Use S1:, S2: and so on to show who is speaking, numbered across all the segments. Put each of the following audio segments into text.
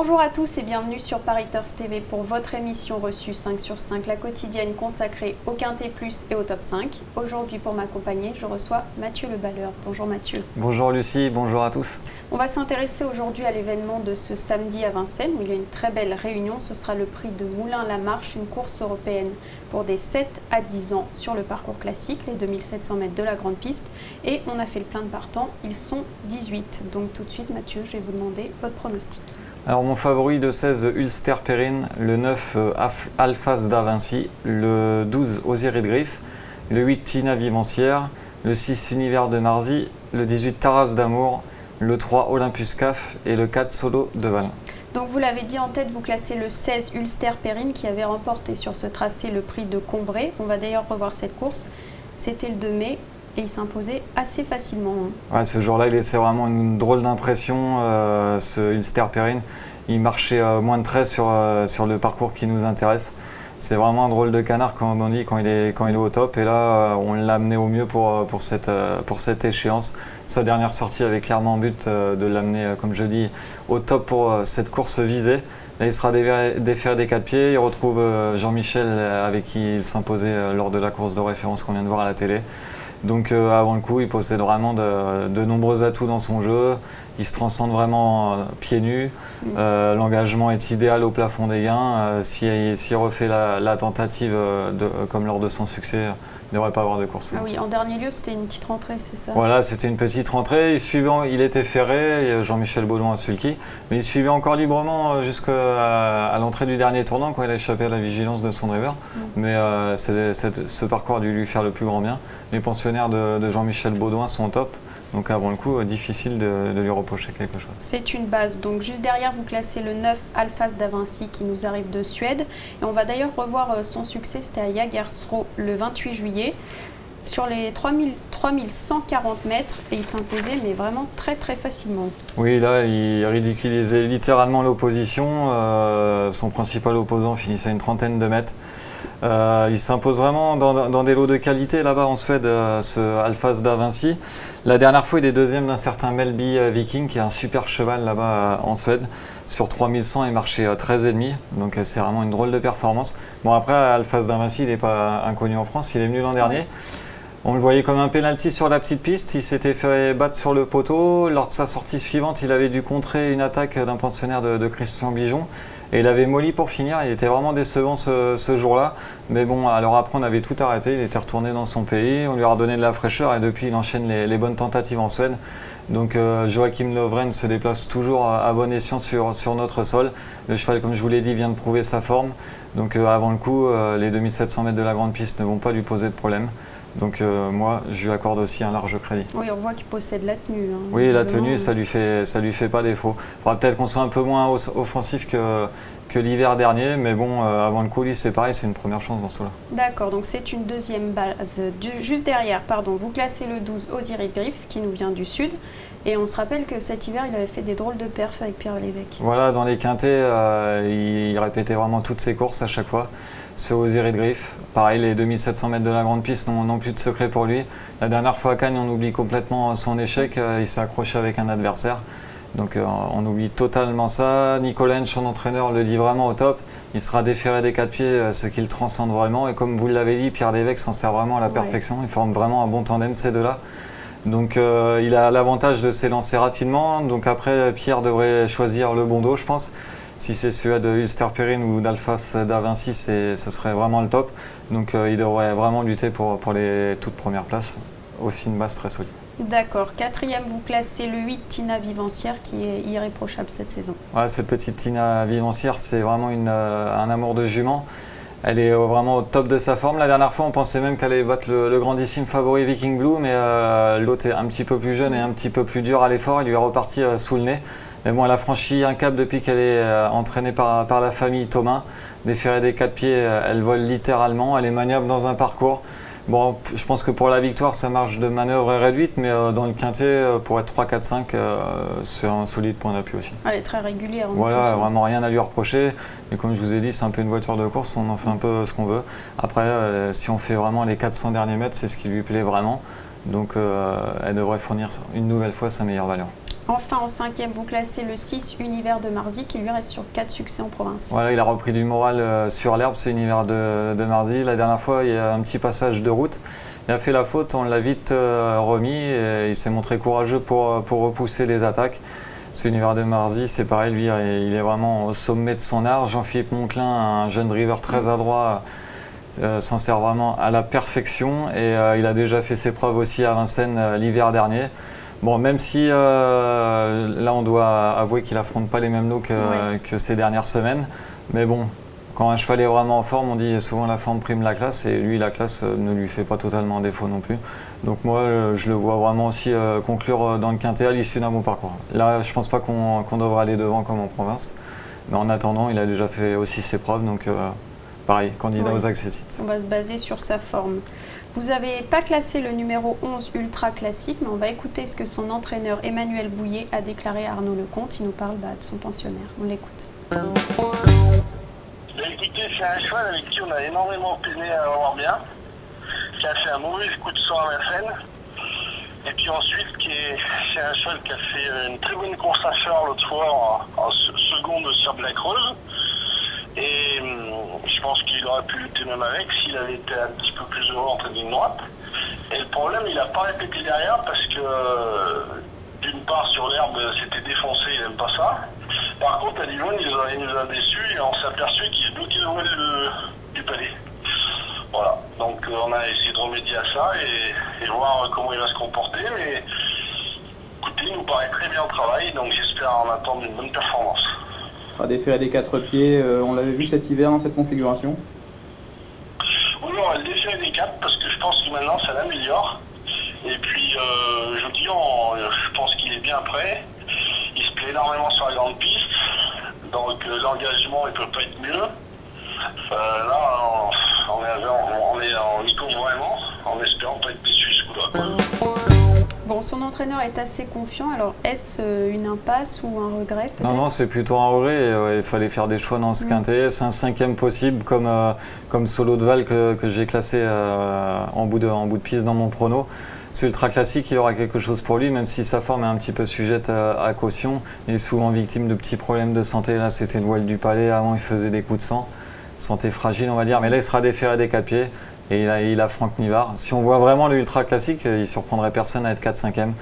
S1: Bonjour à tous et bienvenue sur Paris Turf TV pour votre émission reçue 5 sur 5, la quotidienne consacrée au Quintet Plus et au Top 5. Aujourd'hui pour m'accompagner, je reçois Mathieu Le Balleur. Bonjour Mathieu.
S2: Bonjour Lucie, bonjour à tous.
S1: On va s'intéresser aujourd'hui à l'événement de ce samedi à Vincennes où il y a une très belle réunion. Ce sera le prix de Moulins-la-Marche, une course européenne pour des 7 à 10 ans sur le parcours classique, les 2700 mètres de la grande piste. Et on a fait le plein de partants, ils sont 18. Donc tout de suite Mathieu, je vais vous demander votre pronostic.
S2: Alors mon favori, le 16 Ulster Perrine, le 9 Alphas d'Avinci, le 12 Osiris Griff, le 8 Tina Vivancière, le 6 Univers de Marzy, le 18 Taras d'Amour, le 3 Olympus Caf et le 4 Solo de Val.
S1: Donc vous l'avez dit en tête, vous classez le 16 Ulster Perrine qui avait remporté sur ce tracé le prix de Combray. On va d'ailleurs revoir cette course, c'était le 2 mai. Et il s'imposait assez facilement.
S2: Ouais, ce jour-là, il laissait vraiment une drôle d'impression, ce Ulster Perrine. Il marchait moins de 13 sur le parcours qui nous intéresse. C'est vraiment un drôle de canard, comme on dit, quand il est au top. Et là, on l'a amené au mieux pour cette échéance. Sa dernière sortie avait clairement en but de l'amener, comme je dis, au top pour cette course visée. Là, il sera déféré des 4 pieds. Il retrouve Jean-Michel, avec qui il s'imposait lors de la course de référence qu'on vient de voir à la télé. Donc avant le coup, il possède vraiment de nombreux atouts dans son jeu. Il se transcende vraiment pieds nus. L'engagement est idéal au plafond des gains. S'il refait la tentative comme lors de son succès, il ne devrait pas avoir de course.
S1: Ah oui, en dernier lieu, c'était une petite rentrée, c'est ça?
S2: Voilà, c'était une petite rentrée. Il était ferré, Jean-Michel Baudouin à sulky, mais il suivait encore librement jusqu'à l'entrée du dernier tournant quand il a échappé à la vigilance de son driver. Mais ce parcours a dû lui faire le plus grand bien. Les pensionnaires de Jean-Michel Baudouin sont au top. Donc avant le coup, difficile de lui reprocher quelque chose.
S1: C'est une base. Donc juste derrière, vous classez le 9 Alphas d'Avinci qui nous arrive de Suède. Et on va d'ailleurs revoir son succès, c'était à Jägersro le 28 juillet. Sur les 3140 mètres et il s'imposait mais vraiment très facilement.
S2: Oui, là il ridiculisait littéralement l'opposition. Son principal opposant finissait à une trentaine de mètres. Il s'impose vraiment dans des lots de qualité là-bas en Suède, ce Alphas d'Avinci. La dernière fois, il est deuxième d'un certain Melby Viking, qui est un super cheval là-bas en Suède. Sur 3100, il marchait 13,5, donc c'est vraiment une drôle de performance. Bon, après, Alphas d'Avinci, il n'est pas inconnu en France, il est venu l'an dernier. On le voyait comme un penalty sur la petite piste, il s'était fait battre sur le poteau. Lors de sa sortie suivante, il avait dû contrer une attaque d'un pensionnaire de Christian Bijon. Et il avait molli pour finir, il était vraiment décevant ce jour-là. Mais bon, alors après on avait tout arrêté, il était retourné dans son pays, on lui a redonné de la fraîcheur et depuis il enchaîne les bonnes tentatives en Suède. Donc Joachim Lovren se déplace toujours à bon escient sur notre sol. Le cheval, comme je vous l'ai dit, vient de prouver sa forme. Donc avant le coup, les 2700 mètres de la grande piste ne vont pas lui poser de problème. Donc moi, je lui accorde aussi un large crédit.
S1: Oui, on voit qu'il possède la tenue.
S2: Oui, la tenue, ça lui fait pas défaut. Il faudra peut-être qu'on soit un peu moins offensif que l'hiver dernier, mais bon, avant le coulis, c'est pareil, c'est une première chance dans cela.
S1: D'accord, donc c'est une deuxième base. Juste derrière, pardon, vous classez le 12 Osiris Griff, qui nous vient du sud. Et on se rappelle que cet hiver, il avait fait des drôles de perfs avec Pierre Lévesque. Voilà,
S2: dans les quintets, il répétait vraiment toutes ses courses à chaque fois. Ce Osiris Griff, pareil, les 2700 mètres de la grande piste n'ont plus de secret pour lui. La dernière fois à Cannes, on oublie complètement son échec. Il s'est accroché avec un adversaire. Donc on oublie totalement ça. Nicolas, son entraîneur, le dit vraiment au top. Il sera déféré des 4 pieds, ce qui le transcende vraiment. Et comme vous l'avez dit, Pierre Lévesque s'en sert vraiment à la perfection. Il forme vraiment un bon tandem, ces deux-là. Donc il a l'avantage de s'élancer rapidement. Donc après, Pierre devrait choisir le bon dos, je pense. Si c'est celui de Ulster Perrine ou d'Alphas d'Avinci, ce serait vraiment le top. Donc il devrait vraiment lutter pour les toutes premières places. Aussi une base très solide.
S1: D'accord. Quatrième, vous classez le 8 Tina Vivancière qui est irréprochable cette saison.
S2: Ouais, cette petite Tina Vivancière, c'est vraiment un amour de jument. Elle est vraiment au top de sa forme. La dernière fois, on pensait même qu'elle allait battre le grandissime favori Viking Blue, mais l'autre est un petit peu plus jeune et un petit peu plus dur à l'effort. Il lui est reparti sous le nez. Mais bon, elle a franchi un cap depuis qu'elle est entraînée par la famille Thomas. Déférée des 4 pieds, elle vole littéralement. Elle est maniable dans un parcours. Bon, je pense que pour la victoire, sa marge de manœuvre est réduite, mais dans le quintet, pour être 3, 4, 5, c'est un solide point d'appui aussi.
S1: Elle est très régulière.
S2: Voilà, vraiment rien à lui reprocher. Et comme je vous ai dit, c'est un peu une voiture de course, on en fait un peu ce qu'on veut. Après, si on fait vraiment les 400 derniers mètres, c'est ce qui lui plaît vraiment. Donc, elle devrait fournir une nouvelle fois sa meilleure valeur.
S1: Enfin, en 5e, vous classez le 6 Univers de Marzy qui lui reste sur 4 succès en province.
S2: Voilà, il a repris du moral sur l'herbe, c'est Univers de Marzy. La dernière fois, il y a un petit passage de route. Il a fait la faute, on l'a vite remis et il s'est montré courageux pour repousser les attaques. Ce Univers de Marzy, c'est pareil, lui, il est vraiment au sommet de son art. Jean-Philippe Monclin, un jeune driver très adroit, s'en sert vraiment à la perfection et il a déjà fait ses preuves aussi à Vincennes l'hiver dernier. Bon, même si là on doit avouer qu'il affronte pas les mêmes lots que ces dernières semaines, mais bon, quand un cheval est vraiment en forme, on dit souvent la forme prime la classe et lui la classe ne lui fait pas totalement défaut non plus. Donc moi je le vois vraiment aussi conclure dans le quintet à l'issue d'un bon parcours. Là je pense pas qu'on devrait aller devant comme en province, mais en attendant il a déjà fait aussi ses preuves, donc pareil, candidat aux accessites.
S1: On va se baser sur sa forme. Vous n'avez pas classé le numéro 11 Ultra Classique, mais on va écouter ce que son entraîneur Emmanuel Bouillet a déclaré à Arnaud Lecomte. Il nous parle de son pensionnaire. On l'écoute.
S3: Écoutez, c'est un cheval avec qui on a énormément peiné à avoir bien, qui a fait un mauvais coup de sang à Vincennes. Et puis ensuite, c'est un cheval qui a fait une très bonne course à faire l'autre fois en seconde sur de la Creuse. Et je pense qu'il aurait pu lutter même avec s'il avait été un petit peu plus heureux en tête d'une droite. Et le problème, il n'a pas répété derrière parce que d'une part sur l'herbe c'était défoncé, il n'aime pas ça. Par contre à Divonne il nous a déçus et on s'est aperçu qu'il est bloqué le volet du palais. Voilà, donc on a essayé de remédier à ça et voir comment il va se comporter. Mais écoutez, il nous paraît très bien au travail, donc j'espère en attendre une bonne performance.
S4: Déféré des 4 pieds, on l'avait vu cet hiver dans cette configuration.
S3: Oui, on va le déférer des 4 parce que je pense que maintenant ça l'améliore. Et puis je vous dis, je pense qu'il est bien prêt. Il se plaît énormément sur la grande piste, donc l'engagement il peut pas être mieux. Là on y court vraiment en espérant pas être déçu ce coup-là.
S1: Bon, son entraîneur est assez confiant, alors est-ce une impasse ou un regret peut-être?
S2: Non, c'est plutôt un regret. Il fallait faire des choix dans ce quintet. C'est un 5e possible comme Solo de Val que j'ai classé en bout de piste dans mon prono. Ce Ultra Classique, il aura quelque chose pour lui, même si sa forme est un petit peu sujette à caution. Il est souvent victime de petits problèmes de santé. Là, c'était le voile du palais. Avant, il faisait des coups de sang. Santé fragile, on va dire. Mais là, il sera déféré des 4 pieds. Et il a Franck Nivard. Si on voit vraiment le Ultra Classique, il ne surprendrait personne à être 4-5e.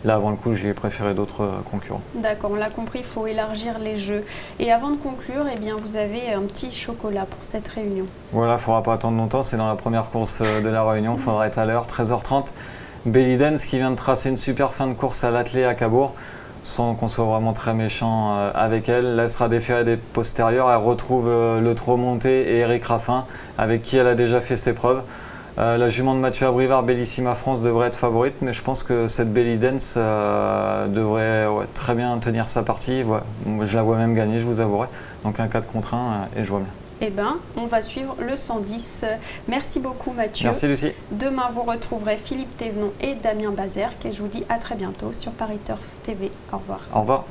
S2: Là, avant le coup, je lui ai préféré d'autres concurrents.
S1: D'accord, on l'a compris, il faut élargir les jeux. Et avant de conclure, eh bien, vous avez un petit chocolat pour cette réunion. Voilà,
S2: il ne faudra pas attendre longtemps. C'est dans la première course de la réunion. Il faudra être à l'heure, 13h30. Belly Dance qui vient de tracer une super fin de course à l'attelé à Cabourg. Sans qu'on soit vraiment très méchant avec elle. Là, elle sera déférée des postérieurs. Elle retrouve le trot monté et Eric Raffin, avec qui elle a déjà fait ses preuves. La jument de Mathieu Abrivard, Bellissima France, devrait être favorite, mais je pense que cette Belly Dance devrait très bien tenir sa partie. Je la vois même gagner, je vous avouerai. Donc un 4 contre 1 et je vois bien.
S1: Eh bien, on va suivre le 110. Merci beaucoup Mathieu.
S2: Merci Lucie.
S1: Demain, vous retrouverez Philippe Thévenon et Damien Bazerque. Et je vous dis à très bientôt sur Paris Turf TV. Au revoir.
S2: Au revoir.